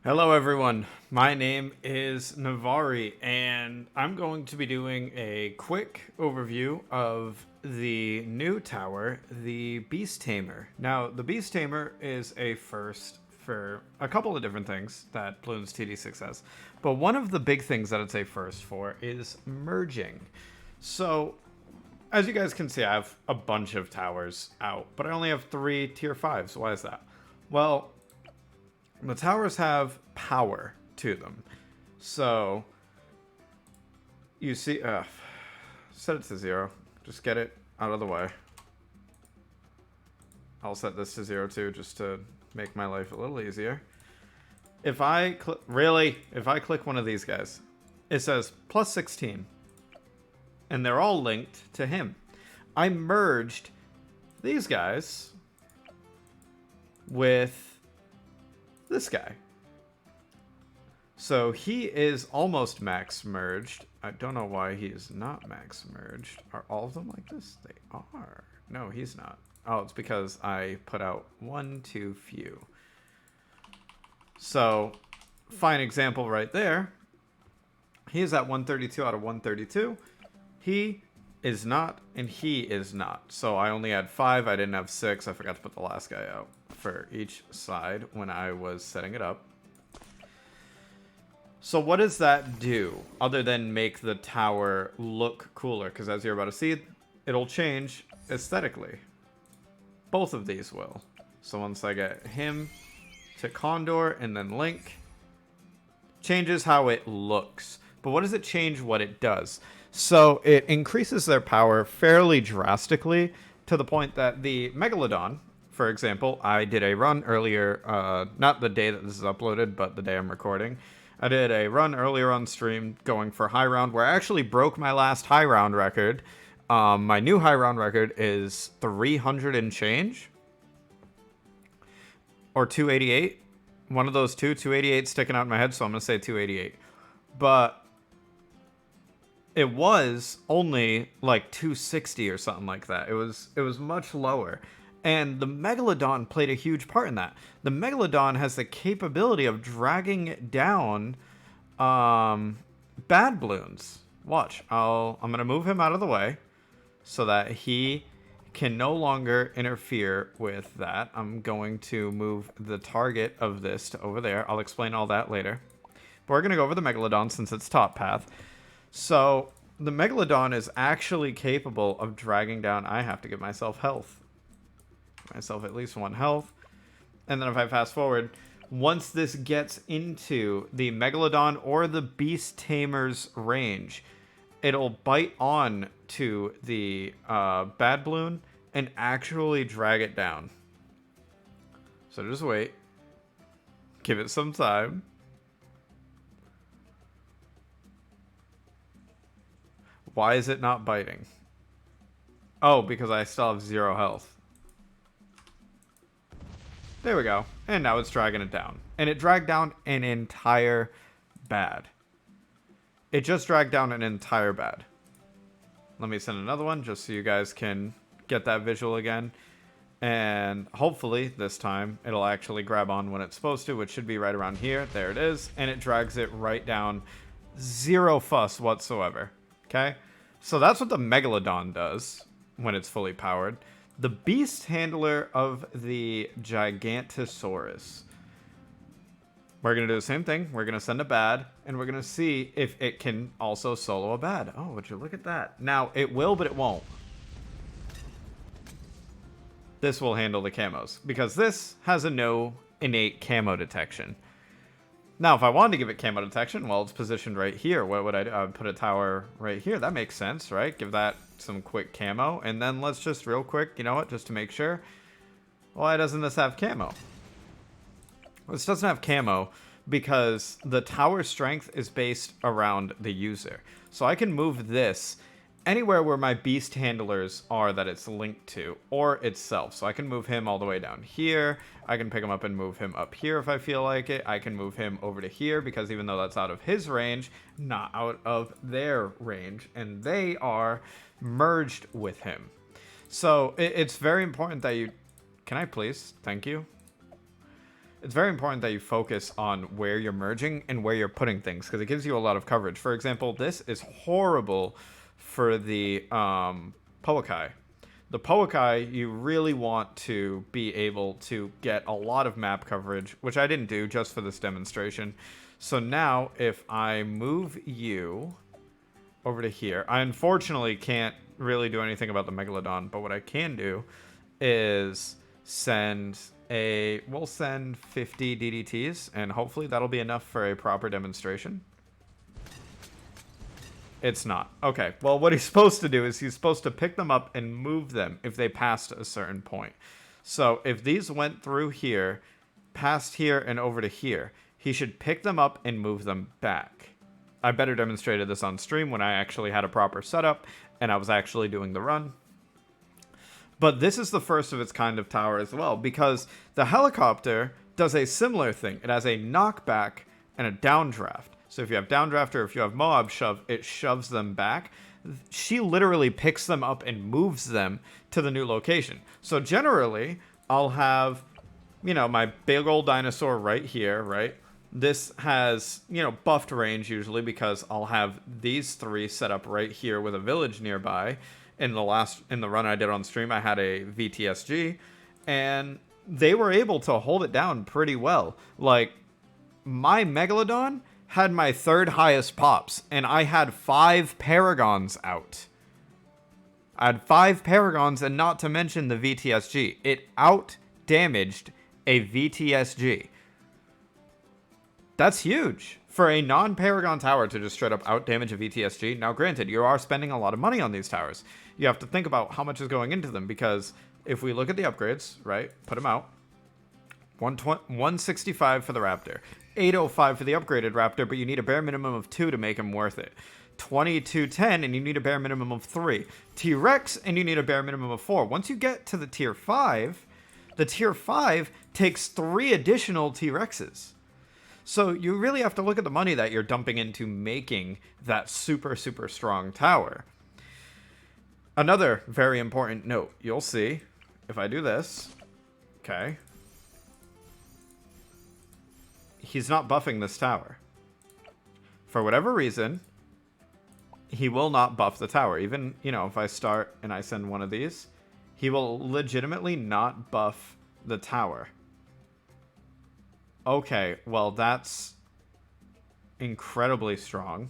Hello, everyone. My name is Nevariin, and I'm going to be doing a quick overview of the new tower, the Beast Tamer. Now, the Beast Tamer is a first for a couple of different things that Bloons TD6 has, but one of the big things that it's a first for is merging. So, as you guys can see, I have a bunch of towers out, but I only have 3 tier 5s. Why is that? Well, the towers have power to them. So, you see, set it to 0. Just get it out of the way. I'll set this to 0 too, just to make my life a little easier. If I click one of these guys, it says plus 16. And they're all linked to him. I merged these guys with this guy. So he is almost max merged. I don't know why he is not max merged. Are all of them like this? They are. No, he's not. Oh, it's because I put out one too few. So, fine example right there. He is at 132 out of 132. He is not, and he is not. So I only had 5. I didn't have 6. I forgot to put the last guy out for each side when I was setting it up. So what does that do other than make the tower look cooler? Because as you're about to see, it'll change aesthetically. Both of these will. So once I get him to Condor and then Link, changes how it looks. But what does it change what it does? So it increases their power fairly drastically to the point that the Megalodon, for example, I did a run earlier, not the day that this is uploaded, but the day I'm recording. I did a run earlier on stream going for high round where I actually broke my last high round record. My new high round record is 300 and change. Or 288. One of those two. 288 sticking out in my head, so I'm going to say 288. But it was only like 260 or something like that. It was much lower. And the Megalodon played a huge part in that. The Megalodon has the capability of dragging down bad balloons. Watch. I'm going to move him out of the way so that he can no longer interfere with that. I'm going to move the target of this to over there. I'll explain all that later. But we're going to go over the Megalodon since it's top path. So the Megalodon is actually capable of dragging down... I have to give myself health. Myself at least 1 health. And then if I fast forward, once this gets into the Megalodon or the Beast Tamer's range, it'll bite on to the bad balloon and actually drag it down. So just wait. Give it some time. Why is it not biting? Oh, because I still have 0 health. There we go. And now it's dragging it down. And it dragged down an entire bad. It just dragged down an entire bad. Let me send another one just so you guys can get that visual again. And hopefully this time it'll actually grab on when it's supposed to, which should be right around here. There it is. And it drags it right down. 0 fuss whatsoever. Okay? So that's what the Megalodon does when it's fully powered. The beast handler of the Gigantosaurus. We're going to do the same thing. We're going to send a bad, and we're going to see if it can also solo a bad. Oh, would you look at that? Now, it will, but it won't. This will handle the camos, because this has a no innate camo detection. Now, if I wanted to give it camo detection, well, it's positioned right here. What would I do? I would put a tower right here. That makes sense, right? Give that some quick camo. And then let's just real quick, you know what, just to make sure. Why doesn't this have camo? This doesn't have camo because the tower strength is based around the user. So I can move this anywhere where my beast handlers are that it's linked to, or itself. So I can move him all the way down here. I can pick him up and move him up here if I feel like it. I can move him over to here because even though that's out of his range, not out of their range. And they are merged with him. So it's very important that you... Can I please? Thank you. it's very important that you focus on where you're merging and where you're putting things, because it gives you a lot of coverage. For example, this is horrible for the Poakai. The Poakai, you really want to be able to get a lot of map coverage, which I didn't do just for this demonstration. So now, if I move you over to here, I unfortunately can't really do anything about the Megalodon, but what I can do is we'll send 50 DDTs, and hopefully that'll be enough for a proper demonstration. It's not. Okay, well, what he's supposed to do is he's supposed to pick them up and move them if they passed a certain point. So if these went through here, past here, and over to here, he should pick them up and move them back. I better demonstrated this on stream when I actually had a proper setup and I was actually doing the run. But this is the first of its kind of tower as well, because the helicopter does a similar thing. It has a knockback and a downdraft. So if you have downdraft or if you have Moab shove, it shoves them back. She literally picks them up and moves them to the new location. So generally, I'll have, my big old dinosaur right here, right? This has, buffed range usually because I'll have these three set up right here with a village nearby. In the run I did on stream, I had a VTSG, and they were able to hold it down pretty well. Like, my Megalodon had my third highest pops, and I had 5 Paragons out. I had 5 Paragons, and not to mention the VTSG. It out-damaged a VTSG. That's huge for a non-Paragon tower to just straight up out-damage a VTSG. Now, granted, you are spending a lot of money on these towers. You have to think about how much is going into them, because if we look at the upgrades, right, put them out. 165 for the Raptor. 805 for the upgraded Raptor, but you need a bare minimum of 2 to make them worth it. 2210, and you need a bare minimum of 3. T-Rex, and you need a bare minimum of 4. Once you get to the tier 5, the tier 5 takes 3 additional T-Rexes. So you really have to look at the money that you're dumping into making that super, super strong tower. Another very important note. You'll see if I do this. Okay. He's not buffing this tower. For whatever reason, he will not buff the tower. Even, if I start and I send one of these, he will legitimately not buff the tower. Okay, well, that's incredibly strong.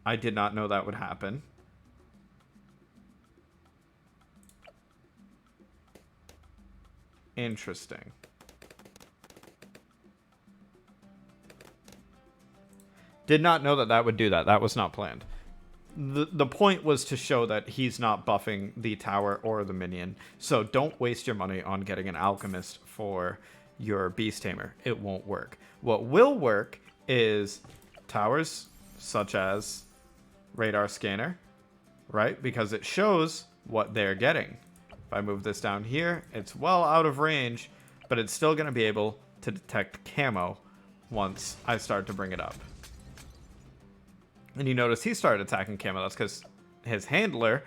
I did not know that would happen. Interesting. Did not know that that would do that. That was not planned. The point was to show that he's not buffing the tower or the minion. So don't waste your money on getting an alchemist for your beast tamer. It won't work. What will work is towers such as radar scanner, right? Because it shows what they're getting. If I move this down here, it's well out of range, but it's still going to be able to detect camo once I start to bring it up. And you notice he started attacking camo. That's because his handler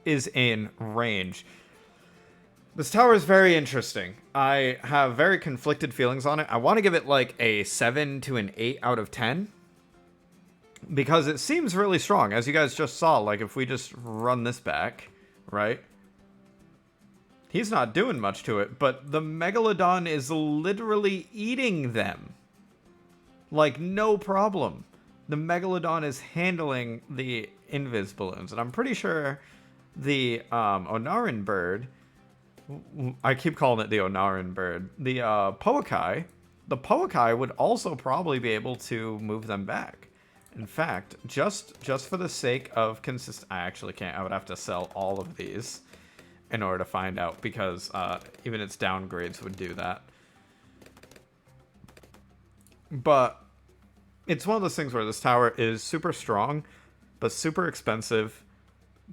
is in range. This tower is very interesting. I have very conflicted feelings on it. I want to give it like a 7 to an 8 out of 10. Because it seems really strong. As you guys just saw, like if we just run this back, right? He's not doing much to it, but the Megalodon is literally eating them. Like, no problem. The Megalodon is handling the Invis balloons. And I'm pretty sure the Onarin bird... I keep calling it the Onarin bird. The Poakai would also probably be able to move them back. In fact, just for the sake of I actually can't. I would have to sell all of these in order to find out, because even its downgrades would do that. But it's one of those things where this tower is super strong, but super expensive,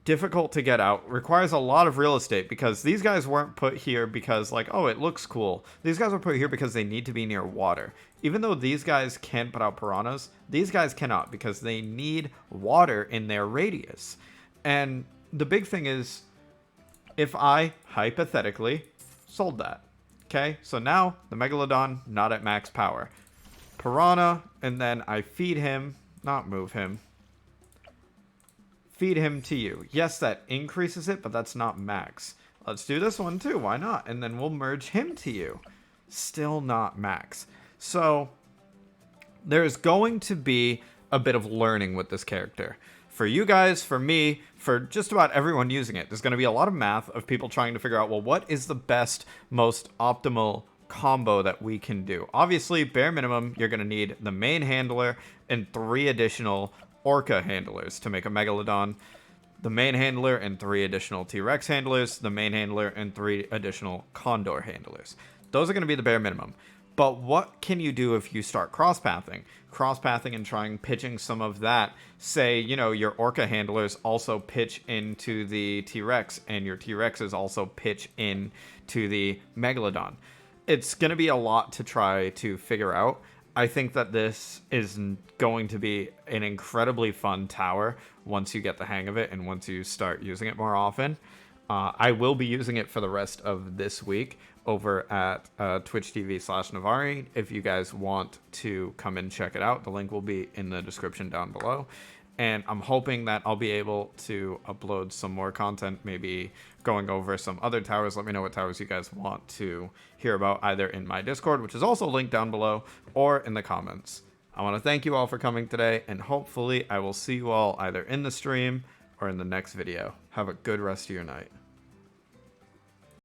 difficult to get out, requires a lot of real estate, because these guys weren't put here because, like, oh, it looks cool. These guys were put here because they need to be near water. Even though these guys can put out piranhas, these guys cannot, because they need water in their radius. And the big thing is, if I, hypothetically, sold that, Okay, so now the Megalodon, not at max power. Piranha, and then I feed him, not move him. Feed him to you. Yes, that increases it, but that's not max. Let's do this one too, why not? And then we'll merge him to you. Still not max. So there's going to be a bit of learning with this character. For you guys, for me, for just about everyone using it, there's going to be a lot of math of people trying to figure out, well, what is the best, most optimal combo that we can do? Obviously, bare minimum, you're going to need the main handler and 3 additional Orca handlers to make a Megalodon. The main handler and 3 additional T-Rex handlers, the main handler and 3 additional Condor handlers. Those are going to be the bare minimum. But what can you do if you start cross-pathing? Cross-pathing and trying pitching some of that. Say, you know, your Orca handlers also pitch into the T-Rex, and your T-Rexes also pitch into the Megalodon. It's going to be a lot to try to figure out. I think that this is going to be an incredibly fun tower once you get the hang of it and once you start using it more often. I will be using it for the rest of this week over at Twitch TV/Nevariin. If you guys want to come and check it out, the link will be in the description down below. And I'm hoping that I'll be able to upload some more content, maybe going over some other towers. Let me know what towers you guys want to hear about, either in my Discord, which is also linked down below, or in the comments. I want to thank you all for coming today, and hopefully I will see you all either in the stream or in the next video. Have a good rest of your night.